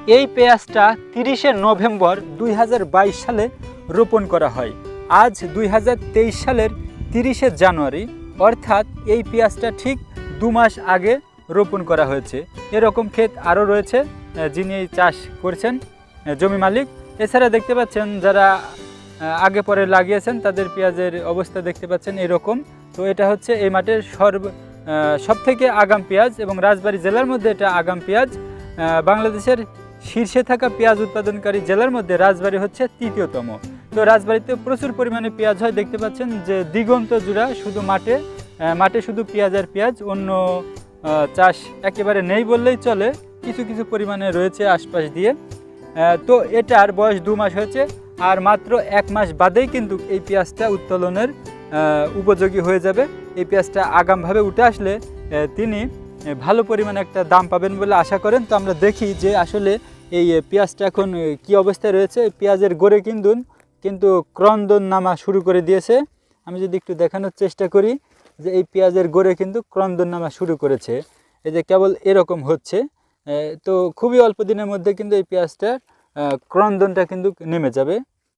এই পেঁয়াজটা 30শে নভেম্বর 2022 সালে রোপণ করা হয়। আজ 2023 সালের 30শে জানুয়ারি, অর্থাৎ এই পেঁয়াজটা ঠিক 2 মাস আগে রোপণ করা হয়েছে। এরকম ক্ষেত আরও রয়েছে যিনি এই চাষ করছেন জমি মালিক। এছাড়া দেখতে পাচ্ছেন যারা আগে পরে লাগিয়েছেন তাদের পেঁয়াজের অবস্থা দেখতে পাচ্ছেন এরকম। তো এটা হচ্ছে এই মাঠের সবথেকে আগাম পেঁয়াজ এবং রাজবাড়ী জেলার মধ্যে এটা আগাম পেঁয়াজ। বাংলাদেশের শীর্ষে থাকা পেঁয়াজ উৎপাদনকারী জেলার মধ্যে রাজবাড়ী হচ্ছে 3য়তম। তো রাজবাড়ীতে প্রচুর পরিমাণে পেঁয়াজ হয়, দেখতে পাচ্ছেন যে দিগন্ত জুড়া শুধু মাঠে শুধু পেঁয়াজ আর পেঁয়াজ, অন্য চাষ একেবারে নেই বললেই চলে, কিছু কিছু পরিমাণে রয়েছে আশপাশ দিয়ে। তো এটার বয়স 2 মাস হয়েছে, আর মাত্র 1 মাস বাদেই কিন্তু এই পেঁয়াজটা উত্তোলনের উপযোগী হয়ে যাবে। এই পেঁয়াজটা আগামভাবে উঠে আসলে তিনি ভালো পরিমাণে একটা দাম পাবেন বলে আশা করেন। তো আমরা দেখি যে আসলে এই পেঁয়াজটা এখন কি অবস্থায় রয়েছে। পেঁয়াজের গোড়ে কিন্তু ক্রন্দন নামা শুরু করে দিয়েছে। আমি যদি একটু দেখানোর চেষ্টা করি যে এই পেঁয়াজের গোড়ে কিন্তু ক্রন্দন নামা শুরু করেছে, এই যে কেবল এরকম হচ্ছে। তো খুবই অল্প দিনের মধ্যে কিন্তু এই পেঁয়াজটার ক্রন্দনটা কিন্তু নেমে যাবে।